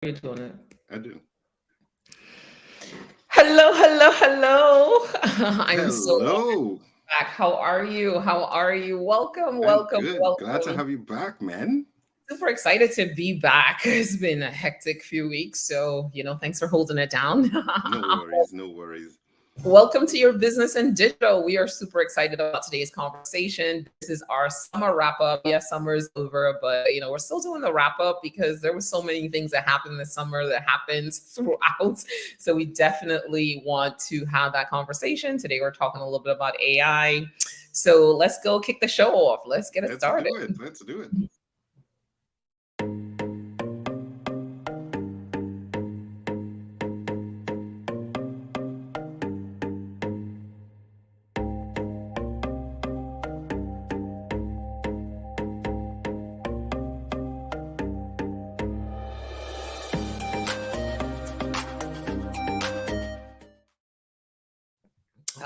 You doing it? I do. Hello, hello, hello. I'm so Hello. back. How are you? How are you? Welcome, I'm welcome, good. Glad to welcome. have you back, man. Super excited to be back. It's been a hectic few weeks, so thanks for holding it down. No worries, no worries. Welcome to your business and digital. We are super excited about today's conversation. This is our summer wrap up. Yes, summer is over, but we're still doing the wrap up because there were so many things that happened this summer that happens throughout. So we definitely want to have that conversation. Today we're talking a little bit about AI. So let's go kick the show off. Let's get it Let's started. do it. Let's do it.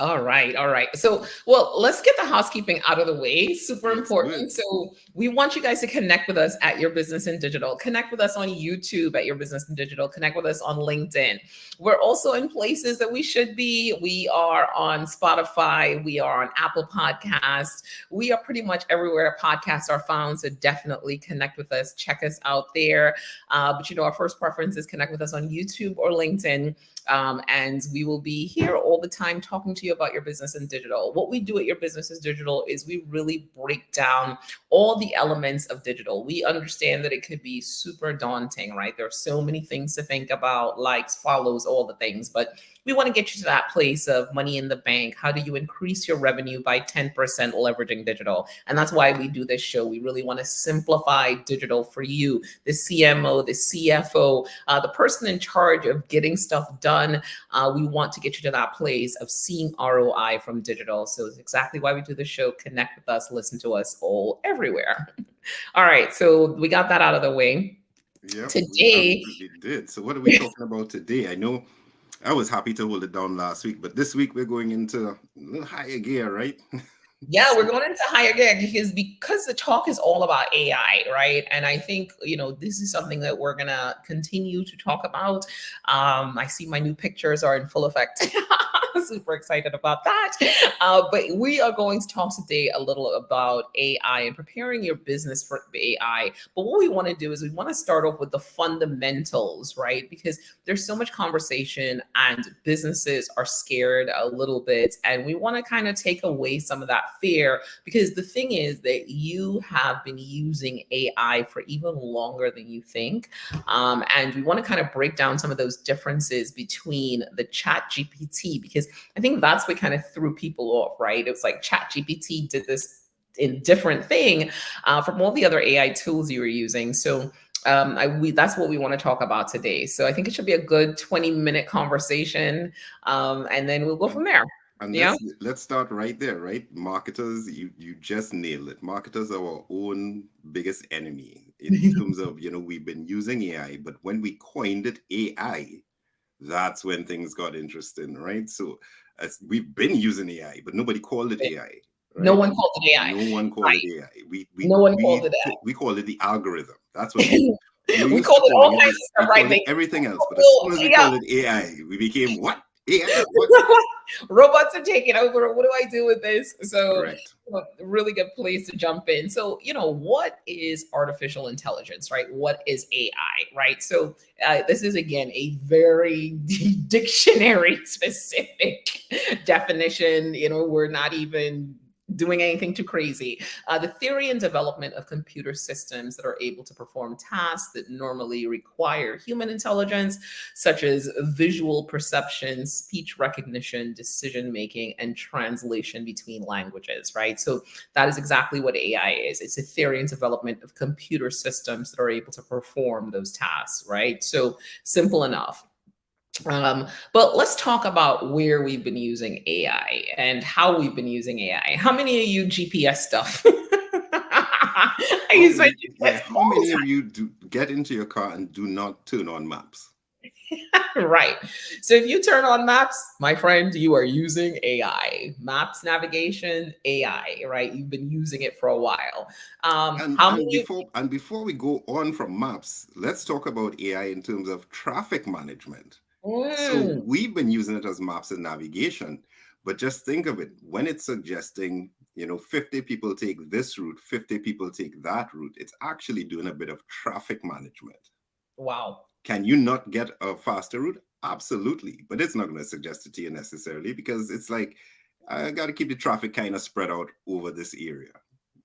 All right, all right. So, well, let's get the housekeeping out of the way. Super Let's do important. it. So, we want you guys to connect with us at Your Business in Digital. Connect with us on YouTube at Your Business in Digital. Connect with us on LinkedIn. We're also in places that we should be. We are on Spotify. We are on Apple Podcasts. We are pretty much everywhere podcasts are found. So, definitely connect with us. Check us out there. But our first preference is connect with us on YouTube or LinkedIn. And we will be here all the time talking to you about your business in digital. What we do at Your Business is Digital is we really break down all the elements of digital. We understand that it could be super daunting, right? There are so many things to think about, likes, follows, all the things, but we want to get you to that place of money in the bank. How do you increase your revenue by 10% leveraging digital? And that's why we do this show. We really want to simplify digital for you, the CMO, the CFO, the person in charge of getting stuff done. We want to get you to that place of seeing ROI from digital. So it's exactly why we do the show. Connect with us, listen to us all everywhere. All right. So we got that out of the way. Yep, we Today, absolutely did. So, what are we talking about today? I know I was happy to hold it down last week, but this week we're going into a little higher gear, right? yeah, we're So, going into higher gear because the talk is all about AI, right? And I think this is something that we're gonna continue to talk about. I see my new pictures are in full effect. Super excited about that. But we are going to talk today a little about AI and preparing your business for AI. But what we want to do is we want to start off with the fundamentals, right? Because there's so much conversation and businesses are scared a little bit. And we want to kind of take away some of that fear because the thing is that you have been using AI for even longer than you think. And we want to kind of break down some of those differences between the chat GPT because I think that's what kind of threw people off, right? It was like chat GPT did this in different thing from all the other AI tools you were using. So that's what we want to talk about today. So I think it should be a good 20-minute conversation, and then we'll go and from there. and Yeah. let's start right there, right? Marketers, you just nailed it. Marketers are our own biggest enemy in terms of we've been using AI, but when we coined it AI, that's when things got interesting, right? So as we've been using AI, but nobody called it AI, No right? one called it AI. No one called it Right. AI. We we No one called we it we called it the algorithm. That's what AI. we We used to called it call all it. kinds We, of we stuff, right? called it They, everything else. But as soon as we yeah. called it AI, we became what? AI? What? Robots are taking over. What do I do with this? So, Correct. really good place to jump in. So, what is artificial intelligence, right? What is AI, right? So, this is again a very dictionary specific definition. We're not even doing anything too crazy. The theory and development of computer systems that are able to perform tasks that normally require human intelligence, such as visual perception, speech recognition, decision making, and translation between languages, right? So that is exactly what AI is. It's a theory and development of computer systems that are able to perform those tasks, right? So simple enough. But let's talk about where we've been using AI and how we've been using AI. How many of you GPS stuff? I use my GPS How all the many of time. you do get into your car and do not turn on maps? Right. So if you turn on maps, my friend, you are using AI. Maps navigation, AI, right? You've been using it for a while. And How and many? before and before we go on from maps, let's talk about AI in terms of traffic management. So Mm, we've been using it as maps and navigation, but just think of it when it's suggesting, 50 people take this route, 50 people take that route, it's actually doing a bit of traffic management. wow. Can you not get a faster route? Absolutely. But it's not going to suggest it to you necessarily because it's like, I got to keep the traffic kind of spread out over this area,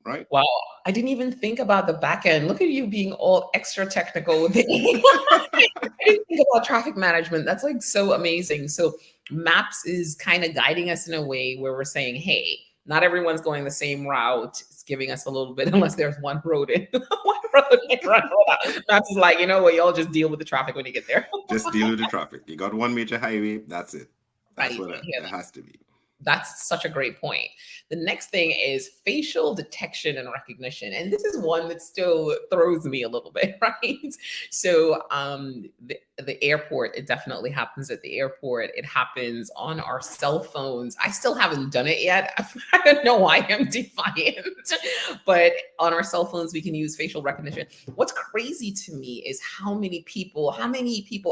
right? Wow. I didn't even think about the back end. Look at you being all extra technical with it. I didn't think about traffic management. That's like so amazing. So Maps is kind of guiding us in a way where we're saying, hey, not everyone's going the same route. It's giving us a little bit, unless there's one road in, one road in, right? Maps is like, you know what, y'all just deal with the traffic when you get there. Just deal with the traffic. You got one major highway, that's it. That's Right. what it has to be. That's such a great point. The next thing is facial detection and recognition. And this is one that still throws me a little bit, right? So the airport, it definitely happens at the airport. It happens on our cell phones. I still haven't done it yet. I don't know why I'm defiant. But on our cell phones, we can use facial recognition. What's crazy to me is how many people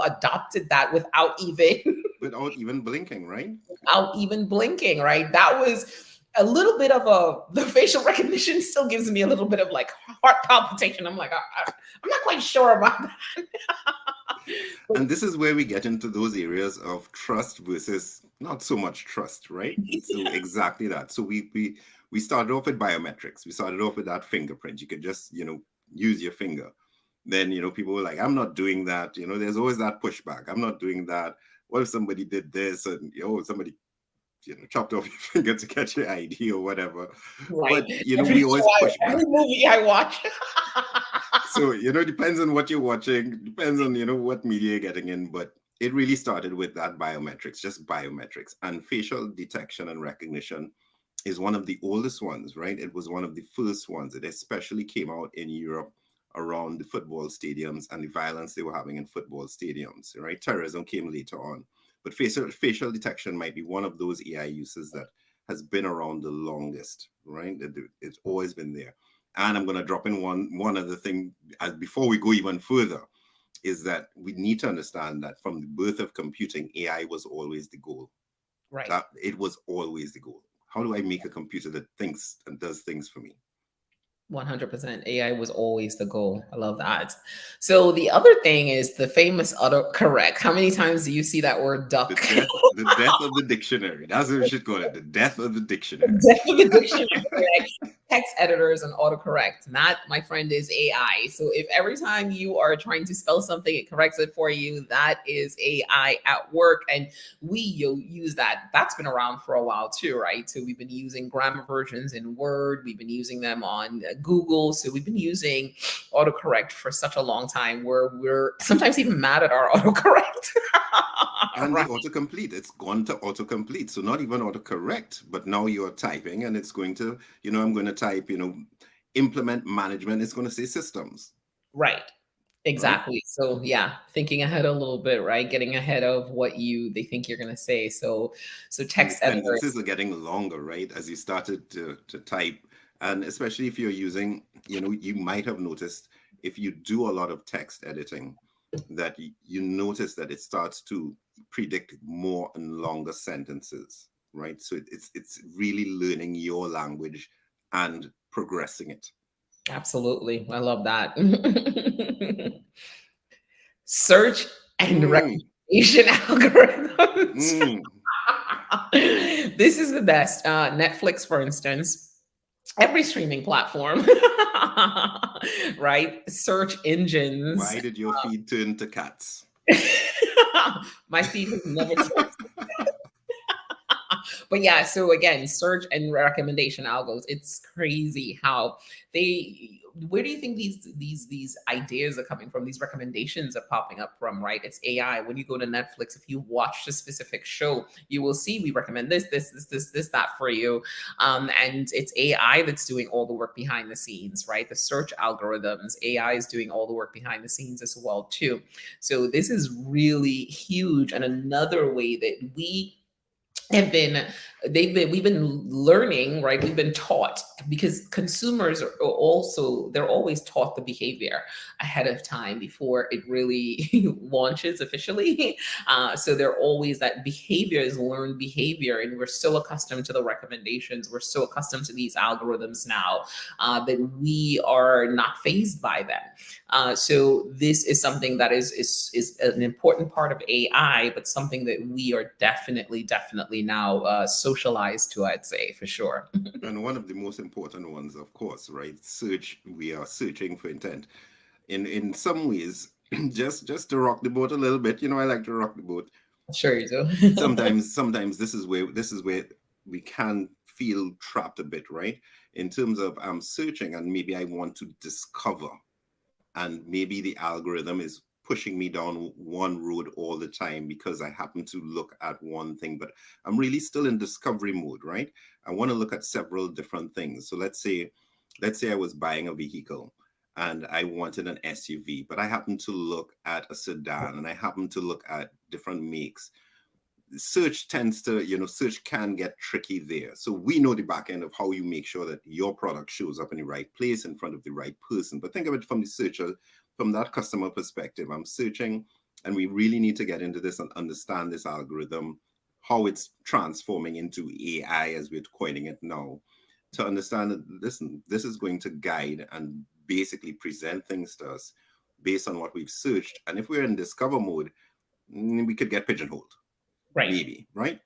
adopted that without even Without even blinking, right? without even blinking, right? That was a little bit of the facial recognition still gives me a little bit of like heart palpitation. I'm like, I'm not quite sure about that. But And this is where we get into those areas of trust versus not so much trust, right? So exactly that. So we started off with biometrics. We started off with that fingerprint. You could just, use your finger. Then, people were like, I'm not doing that. There's always that pushback. I'm not doing that. What if somebody did this and somebody chopped off your finger to get your ID or whatever. right, But every we show always push every back. movie I watch. So it depends on what you're watching, depends on what media you're getting in, but it really started with that biometrics, just biometrics. And facial detection and recognition is one of the oldest ones, right? It was one of the first ones. It especially came out in Europe around the football stadiums and the violence they were having in football stadiums, right? Terrorism came later on. But facial detection might be one of those AI uses that has been around the longest, right? It's always been there. And I'm going to drop in one other thing as before we go even further, is that we need to understand that from the birth of computing, AI was always the goal. Right. That it was always the goal. How do I make a computer that thinks and does things for me? 100% AI was always the goal. I love that. So the other thing is the famous autocorrect. How many times do you see that word duck? The death of the dictionary. That's what we should call it. The death of the dictionary. The dictionary, like text editors and autocorrect. That, my friend, is AI. So if every time you are trying to spell something, it corrects it for you, that is AI at work. And we use that. That's been around for a while too, right? So we've been using grammar versions in Word. We've been using them on Google. So we've been using autocorrect for such a long time where we're sometimes even mad at our autocorrect. And the Right. autocomplete, it's gone to autocomplete. So not even autocorrect, but now you're typing and it's going to, I'm going to type, implement management. It's going to say systems, Right. right? Exactly. So yeah, thinking ahead a little bit, right? Getting ahead of what they think you're gonna say. So And the text editors, sentences are getting longer, right? As you started to type. And especially if you're using, you might have noticed if you do a lot of text editing, that you notice that it starts to predict more and longer sentences, right? So it's really learning your language and progressing it. absolutely. I love that. Search and Mm, recommendation algorithms. mm. This is the best. Netflix, for instance, every streaming platform, right? Search engines. Why did your feed turn to cats? My feed has never turned. But yeah, so again, search and recommendation algos, it's crazy how they where do you think these ideas are coming from? These recommendations are popping up from, right? It's AI. When you go to Netflix, if you watch a specific show, you will see we recommend this, that for you. And it's AI that's doing all the work behind the scenes, right? The search algorithms, AI is doing all the work behind the scenes as well too. So this is really huge, and another way that have been we've been learning, right? We've been taught, because consumers are also, they're always taught the behavior ahead of time before it really launches officially. So they're always, that behavior is learned behavior, and we're so accustomed to the recommendations, we're so accustomed to these algorithms now, that we are not phased by them. So this is something that is an important part of AI, but something that we are definitely now socialized to, I'd say, for sure. And one of the most important ones, of course, right? Search. We are searching for intent. In some ways, just to rock the boat a little bit. I like to rock the boat. Sure you do. Sometimes this is where we can feel trapped a bit, right? In terms of I'm searching and maybe I want to discover, and maybe the algorithm is pushing me down one road all the time because I happen to look at one thing, but I'm really still in discovery mode, right? I want to look at several different things. So let's say I was buying a vehicle and I wanted an SUV, but I happen to look at a sedan and I happen to look at different makes. Search can get tricky there. So we know the back end of how you make sure that your product shows up in the right place in front of the right person. But think of it from the searcher, from that customer perspective. I'm searching, and we really need to get into this and understand this algorithm, how it's transforming into AI as we're coining it now, to understand that, listen, this is going to guide and basically present things to us based on what we've searched. And if we're in discover mode, we could get pigeonholed, Right. maybe, right?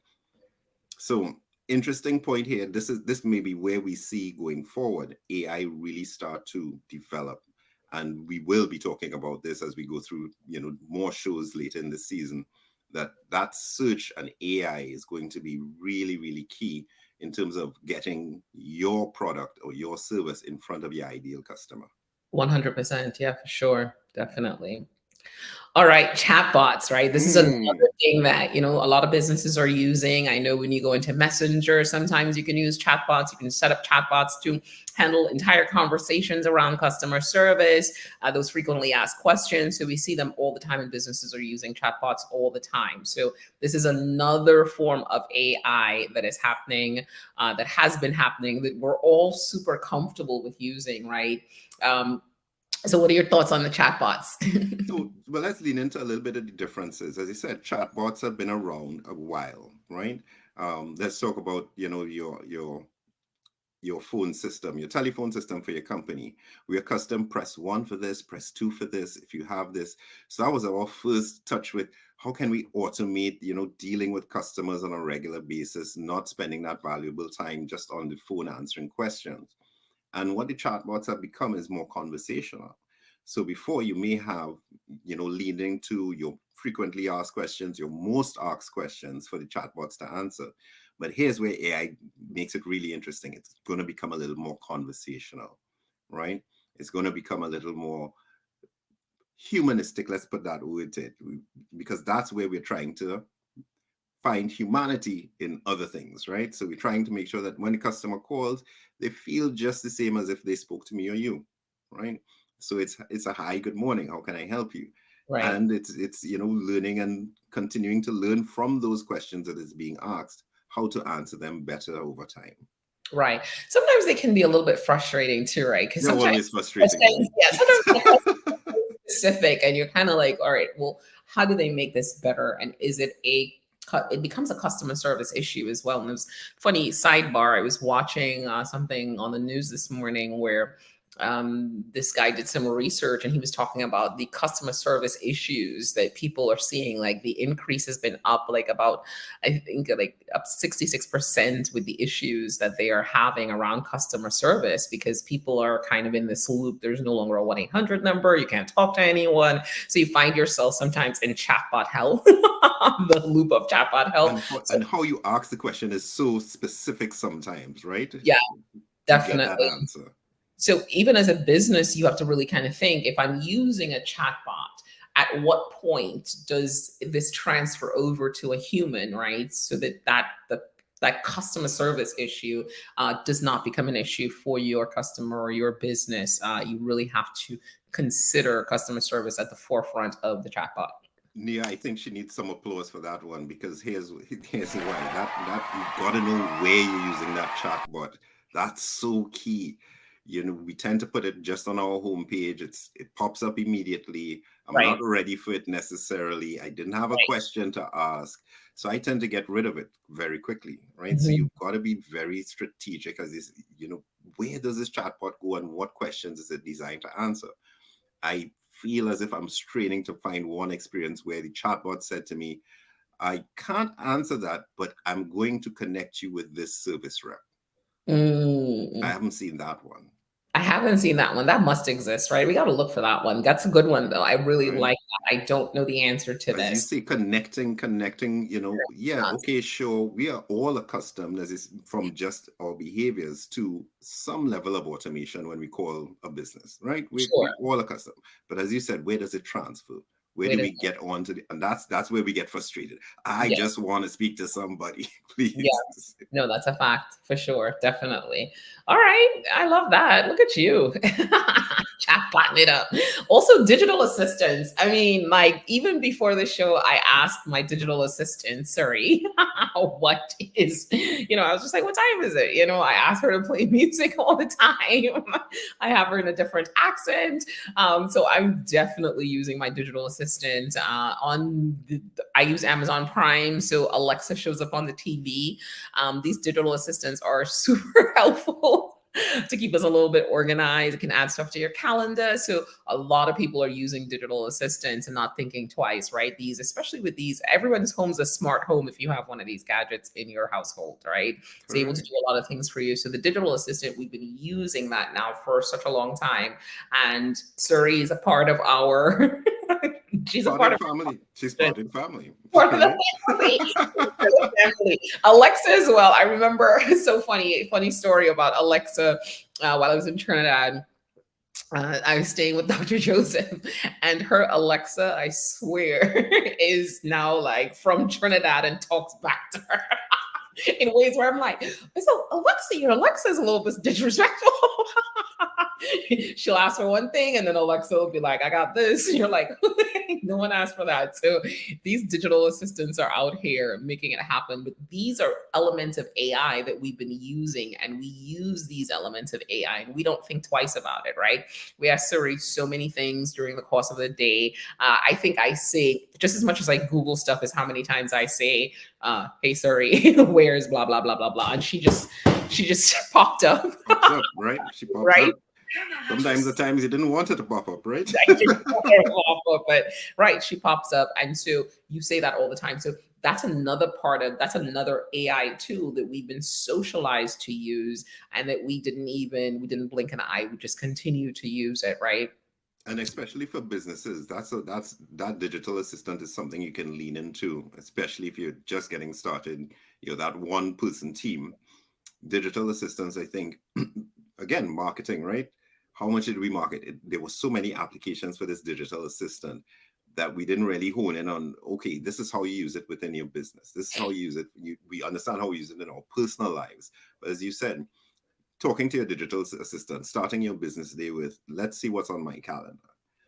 So interesting point here. This may be where we see going forward AI really start to develop, and we will be talking about this as we go through more shows later in the season. That search and AI is going to be really really key in terms of getting your product or your service in front of your ideal customer. 100%. Yeah, for sure. Definitely. All right, chatbots, right? This is another Mm. thing that, a lot of businesses are using. I know when you go into Messenger, sometimes you can use chatbots. You can set up chatbots to handle entire conversations around customer service, those frequently asked questions. So we see them all the time, and businesses are using chatbots all the time. So this is another form of AI that is happening, that has been happening, that we're all super comfortable with using, right? So what are your thoughts on the chatbots? So, well, let's lean into a little bit of the differences. As I said, chatbots have been around a while, right? Let's talk about your phone system, your telephone system for your company. We are custom press one for this, press two for this, if you have this. So that was our first touch with how can we automate, dealing with customers on a regular basis, not spending that valuable time just on the phone answering questions. And what the chatbots have become is more conversational. So before, you may have, leading to your frequently asked questions, your most asked questions for the chatbots to answer. But here's where AI makes it really interesting. It's going to become a little more conversational, right? It's going to become a little more humanistic, let's put that word to it, because that's where we're trying to find humanity in other things, right? So we're trying to make sure that when the customer calls, they feel just the same as if they spoke to me or you, right? So it's a hi, good morning, how can I help you? Right. And it's learning and continuing to learn from those questions that is being asked, how to answer them better over time. Right. Sometimes they can be a little bit frustrating too, right? Because They're sometimes always frustrating to questions, me. yeah, sometimes the questions are very specific, and you're kind of like, all right, well, how do they make this better? And is it it becomes a customer service issue as well. And it was funny sidebar. I was watching something on the news this morning where this guy did some research, and he was talking about the customer service issues that people are seeing. Like the increase has been up like about, I think like up 66% with the issues that they are having around customer service, because people are kind of in this loop. There's no longer a 1-800 number. You can't talk to anyone. So you find yourself sometimes in chatbot hell, the loop of chatbot hell. So And how you ask the question is so specific sometimes, right? yeah, To get that definitely. answer. So even as a business, you have to really kind of think, if I'm using a chatbot, at what point does this transfer over to a human, right? So that customer service issue does not become an issue for your customer or your business. You really have to consider customer service at the forefront of the chatbot. Nia, I think she needs some applause for that one because here's why. That you've got to know where you're using that chatbot. That's so key. You know, we tend to put it just on our homepage. It pops up immediately. I'm not Right. ready for it necessarily. I didn't have a Right. question to ask. So I tend to get rid of it very quickly, right? So Mhm. you've got to be very strategic as this, where does this chatbot go and what questions is it designed to answer? I feel as if I'm straining to find one experience where the chatbot said to me, I can't answer that, but I'm going to connect you with this service rep. I Mm. haven't seen that one, I haven't seen that one. That must exist, right? We got to look for that one. That's a good one, though. I really right? like that. I don't know the answer to As you this. say, connecting, yeah, okay, sure. We are all accustomed, as is from just our behaviors, to some level of automation when we call a business, right? We're Sure. all accustomed. But as you said, where does it transfer? Where do Wait a we get on to and that's where we get frustrated. I Yeah. just want to speak to somebody, please. Yes. No, that's a fact for sure. Definitely. All right. I love that. Look at you. Chatbotting it up. Also, digital assistants. I mean, like, even before the show, I asked my digital assistant, Siri, what is, I was just like, what time is it? I asked her to play music all the time. I have her in a different accent. So I'm definitely using my digital assistant I use Amazon Prime, so Alexa shows up on the TV. These digital assistants are super helpful to keep us a little bit organized. It can add stuff to your calendar. So a lot of people are using digital assistants and not thinking twice, right? Especially with these, everyone's home's a smart home if you have one of these gadgets in your household, right? It's able to Correct. do a lot of things for you. So the digital assistant, we've been using that now for such a long time. And Suri is a part of our, she's a Part part in of family. She's our part in family, part of the right? family. For the family. Alexa as well. I remember so funny story about Alexa while I was in Trinidad. I was staying with Dr. Joseph, and her Alexa, I swear, is now like from Trinidad and talks back to her in ways where I'm like, so Alexa, your Alexa is a little bit disrespectful. She'll ask for one thing, and then Alexa will be like, I got this. And you're like, no one asked for that. So these digital assistants are out here making it happen. But these are elements of AI that we've been using, and we use these elements of AI and we don't think twice about it, right? We ask Siri so many things during the course of the day. I think I say just as much as I Google stuff as how many times I say, hey Siri, where's blah blah blah blah blah. And she just popped up, Pops up, right? She pops right? up. Sometimes the times you didn't want it to pop up, right? I didn't want her to pop up, but right, she pops up. And so you say that all the time. So that's another AI tool that we've been socialized to use, and that we didn't blink an eye. We just continue to use it, right? And especially for businesses, that digital assistant is something you can lean into, especially if you're just getting started. You're that one person team. Digital assistants, I think, again, marketing, right? How much did we market it? There were so many applications for this digital assistant that we didn't really hone in on. Okay, this is how you use it within your business. This is how you use it. We understand how we use it in our personal lives. But as you said, talking to your digital assistant, starting your business day with, let's see what's on my calendar,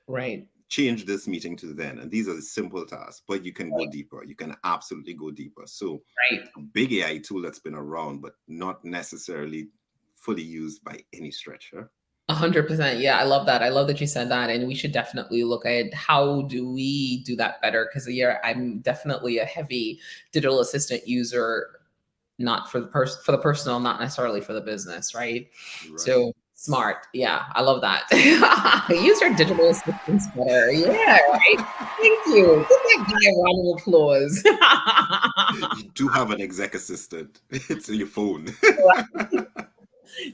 Right. change this meeting to then. And these are the simple tasks, but you can go Right. deeper. You can absolutely go deeper. So Right. a big AI tool that's been around, but not necessarily fully used by any stretch. Huh? 100%. Yeah, I love that. I love that you said that. And we should definitely look at how do we do that better? Because yeah, I'm definitely a heavy digital assistant user, not for for the personal, not necessarily for the business, right? Right. So smart. Yeah, I love that. Use your digital assistants better. Yeah, right. Thank you. Give that guy a round of applause. You do have an exec assistant. It's your phone.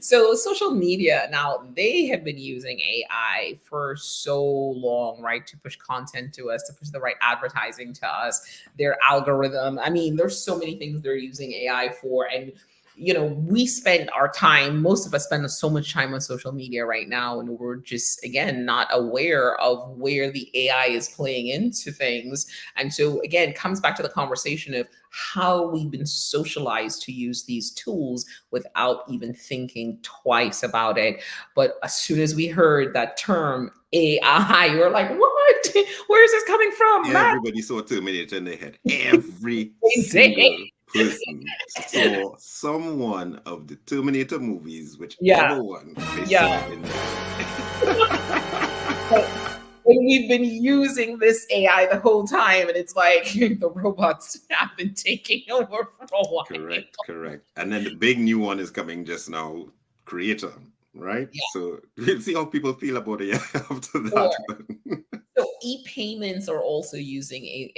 So social media now, they have been using AI for so long, right? To push content to us, to push the right advertising to us, their algorithm. I mean, there's so many things they're using AI for. And we spend our time, most of us spend so much time on social media right now, and we're just, again, not aware of where the AI is playing into things. And so, again, it comes back to the conversation of how we've been socialized to use these tools without even thinking twice about it. But as soon as we heard that term AI, we were like, what? Where is this coming from? Matt? Everybody saw Terminator in their head. Every Day. single person saw someone of the Terminator movies, Yeah. whichever one they Yeah. saw in their But when we've been using this AI the whole time, and it's like the robots have been taking over for a while. Correct. And then the big new one is coming just now, Creator, right? Yeah. So we'll see how people feel about it after Or that. so e-payments are also using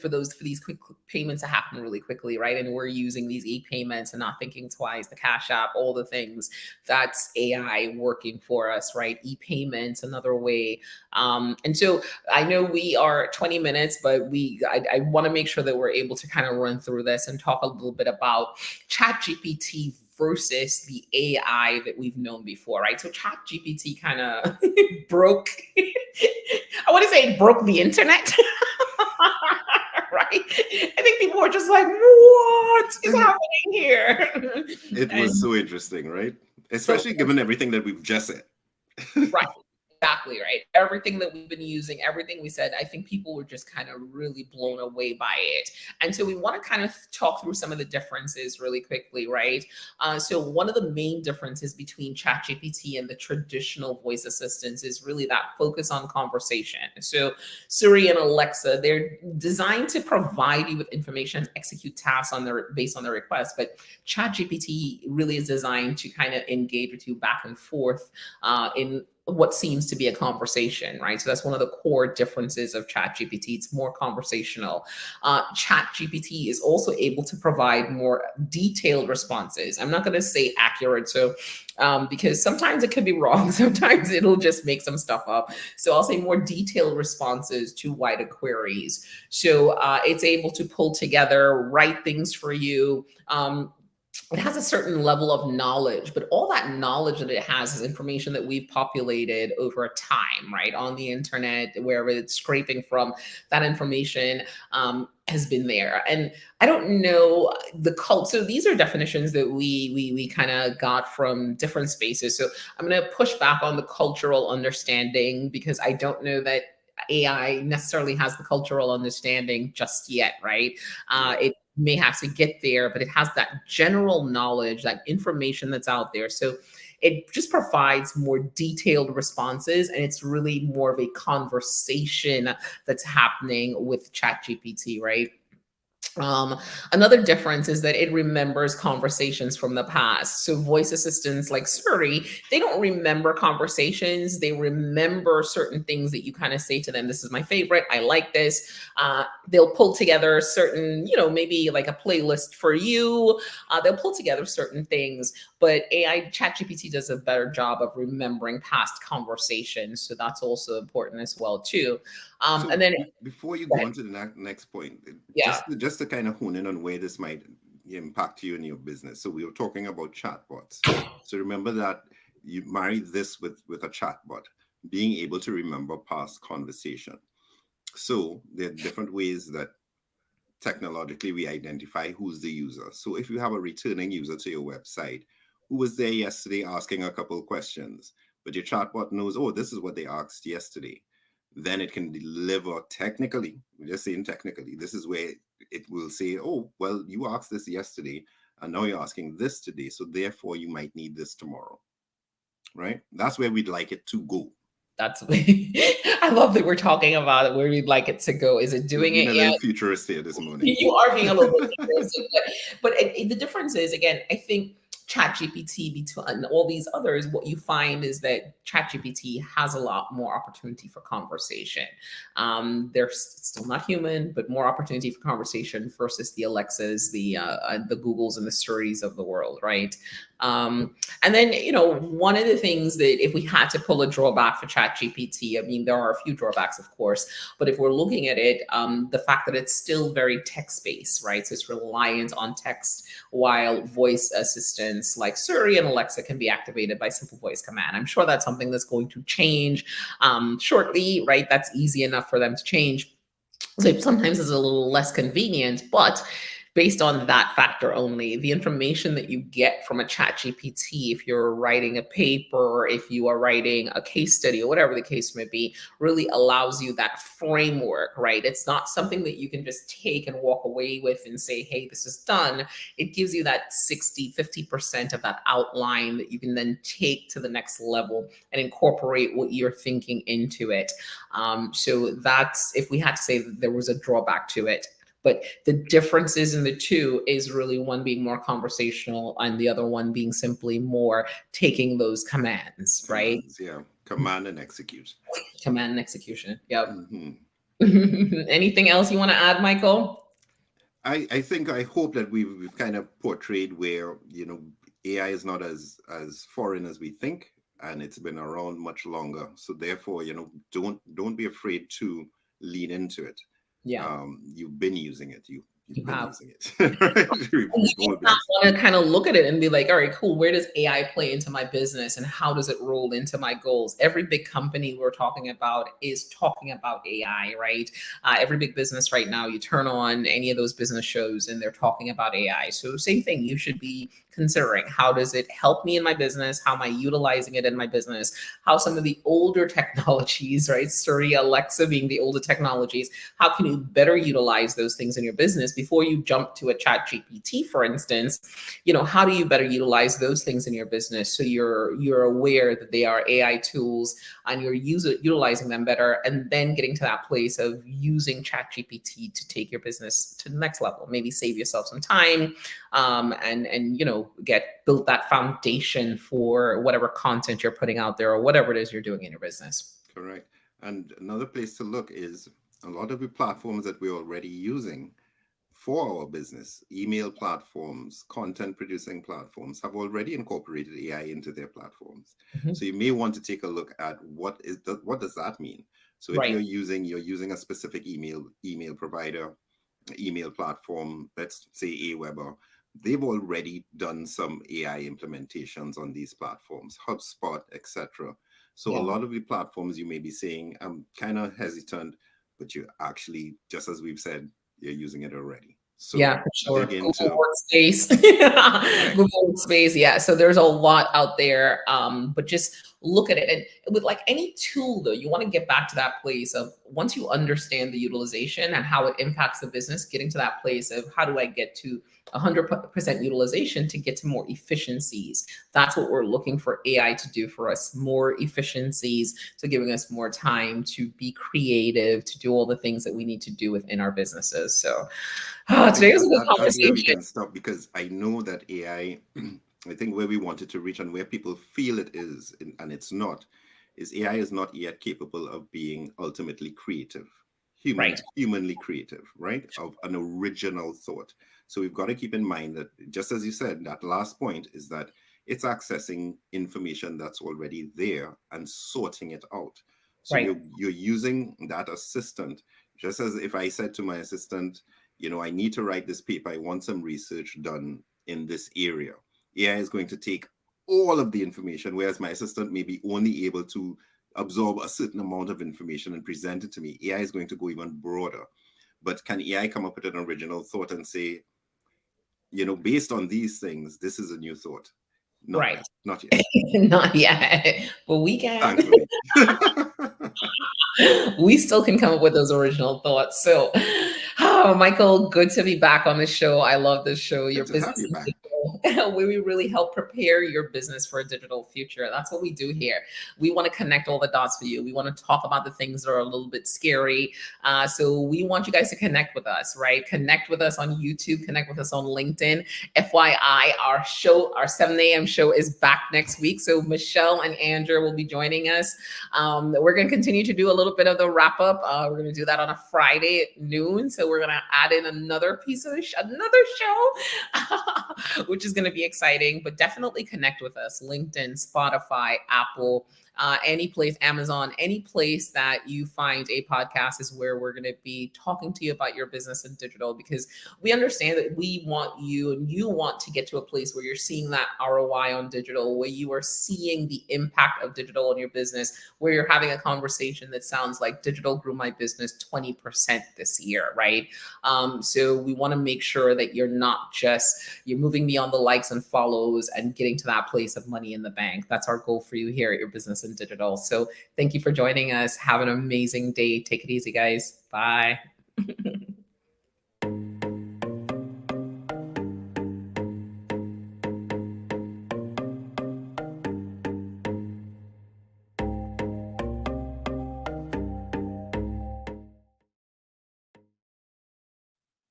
for these quick payments to happen really quickly, right? And we're using these e-payments and not thinking twice, the Cash App, all the things. That's AI working for us, right? E-payments, another way. And so I know we are 20 minutes, but I want to make sure that we're able to kind of run through this and talk a little bit about ChatGPT versus the AI that we've known before, right? So ChatGPT kind of broke, I want to say it broke the internet. Right? I think people were just like, what is happening here? It And was so interesting, right? so, Especially given everything that we've just said. right. Exactly, right. Everything that we've been using, everything we said, I think people were just kind of really blown away by it. And so we want to kind of talk through some of the differences really quickly, right? So one of the main differences between ChatGPT and the traditional voice assistants is really that focus on conversation. So Siri and Alexa, they're designed to provide you with information, execute tasks based on their request, but ChatGPT really is designed to kind of engage with you back and forth in what seems to be a conversation, right? So that's one of the core differences of ChatGPT. It's more conversational. ChatGPT is also able to provide more detailed responses. I'm not going to say accurate, so because sometimes it could be wrong. Sometimes it'll just make some stuff up. So I'll say more detailed responses to wider queries. So it's able to pull together, write things for you. It has a certain level of knowledge, but all that knowledge that it has is information that we've populated over time, right? On the internet, wherever it's scraping from, that information has been there. And I don't know the cult. So these are definitions that we kind of got from different spaces. So I'm going to push back on the cultural understanding because I don't know that AI necessarily has the cultural understanding just yet, right? It may have to get there, but it has that general knowledge, that information that's out there. So it just provides more detailed responses, and it's really more of a conversation that's happening with ChatGPT, right? Another difference is that it remembers conversations from the past. So voice assistants like Siri, they don't remember conversations. They remember certain things that you kind of say to them. This is my favorite. I like this. They'll pull together certain, maybe like a playlist for you. They'll pull together certain things, but AI ChatGPT does a better job of remembering past conversations. So that's also important as well too. So And then, before you go on to the next point, yeah, just to kind of hone in on where this might impact you in your business. So we were talking about chatbots. So remember that you marry this with a chatbot, being able to remember past conversation. So there are different ways that technologically we identify who's the user. So if you have a returning user to your website who was there yesterday asking a couple of questions, but your chatbot knows, oh, this is what they asked yesterday, then it can deliver technically, we're just saying technically, this is where it will say, oh, well, you asked this yesterday, and now you're asking this today, so therefore you might need this tomorrow, right? That's where we'd like it to go. that's I love that we're talking about where we'd like it to go. Is it We're doing being it? a Yeah, little futuristic this morning. you are being a little bit futuristic, but the difference is, again, I think ChatGPT between all these others, what you find is that ChatGPT has a lot more opportunity for conversation. They're still not human, but more opportunity for conversation versus the Alexas, the Googles, and the Siris of the world, right? And then, one of the things that if we had to pull a drawback for ChatGPT, I mean, there are a few drawbacks, of course, but if we're looking at it, the fact that it's still very text based, right? So it's reliant on text, while voice assistants like Siri and Alexa can be activated by simple voice command. I'm sure that's something that's going to change shortly, right? That's easy enough for them to change. So sometimes it's a little less convenient, but based on that factor only, the information that you get from a chat GPT, if you're writing a paper, if you are writing a case study, or whatever the case may be, really allows you that framework, right? It's not something that you can just take and walk away with and say, hey, this is done. It gives you that 50% of that outline that you can then take to the next level and incorporate what you're thinking into it. So that's, if we had to say that there was a drawback to it. But the differences in the two is really one being more conversational and the other one being simply more taking those commands, right? Yeah. Command and execute. Command and execution. Yep. Mm-hmm. Anything else you want to add, Michael? I hope that we've kind of portrayed where, AI is not as foreign as we think, and it's been around much longer. So therefore, don't be afraid to lean into it. Yeah. You've been using it. You've been have. using it. Right? You want to kind of look at it and be like, all right, cool. Where does AI play into my business and how does it roll into my goals? Every big company we're talking about is talking about AI, right? Every big business right now, you turn on any of those business shows and they're talking about AI. So same thing, you should be considering, how does it help me in my business? How am I utilizing it in my business? How some of the older technologies, right? Siri, Alexa being the older technologies, how can you better utilize those things in your business before you jump to a chat GPT, for instance? How do you better utilize those things in your business so you're aware that they are AI tools and you're utilizing them better, and then getting to that place of using chat GPT to take your business to the next level, maybe save yourself some time, and get built that foundation for whatever content you're putting out there or whatever it is you're doing in your business. Correct. And another place to look is a lot of the platforms that we're already using for our business, email platforms, content producing platforms, have already incorporated AI into their platforms. Mm-hmm. So you may want to take a look at what does that mean. So if Right. you're using a specific email provider, email platform, let's say Aweber, they've already done some AI implementations on these platforms, HubSpot, etc. So Yeah. a lot of the platforms you may be saying, I'm kind of hesitant, but you actually, just as we've said, you're using it already. So Yeah, for sure. dig Google into Workspace. Google Workspace. Yeah. So there's a lot out there. But just look at it. And with like any tool, though, you want to get back to that place of, once you understand the utilization and how it impacts the business, getting to that place of, how do I get to 100% utilization to get to more efficiencies? That's what we're looking for AI to do for us, more efficiencies, so giving us more time to be creative, to do all the things that we need to do within our businesses. So today was a good that's where we conversation. can stop, because I know that AI, I think where we wanted to reach and where people feel it is, and it's not, is AI is not yet capable of being ultimately creative, Right. humanly creative, right? Of an original thought. So we've got to keep in mind that, just as you said, that last point is that it's accessing information that's already there and sorting it out. So Right. you're using that assistant, just as if I said to my assistant, I need to write this paper, I want some research done in this area. AI is going to take all of the information, whereas my assistant may be only able to absorb a certain amount of information and present it to me. AI is going to go even broader. But can AI come up with an original thought and say, based on these things, this is a new thought? Not Right. yet. Not yet. Not yet, but we can. Thankfully. We still can come up with those original thoughts. So, Michael, good to be back on the show. I love this show. Your Good to have business you is back. digital. digital, where we really help prepare your business for a digital future. That's what we do here. We want to connect all the dots for you. We want to talk about the things that are a little bit scary. So we want you guys to connect with us, right? Connect with us on YouTube, connect with us on LinkedIn. FYI, our 7 a.m. show is back next week. So Michelle and Andrew will be joining us. We're going to continue to do a little bit of the wrap up. We're going to do that on a Friday at noon. So we're going to add in another piece of another show, which is going to be exciting. But definitely connect with us: LinkedIn, Spotify, Apple. Any place, Amazon, any place that you find a podcast is where we're going to be talking to you about your business and digital, because we understand that we want you and you want to get to a place where you're seeing that ROI on digital, where you are seeing the impact of digital on your business, where you're having a conversation that sounds like digital grew my business 20% this year, right? So we want to make sure that you're not just, you're moving beyond the likes and follows and getting to that place of money in the bank. That's our goal for you here at Your Business in Digital. So thank you for joining us. Have an amazing day. Take it easy, guys. Bye.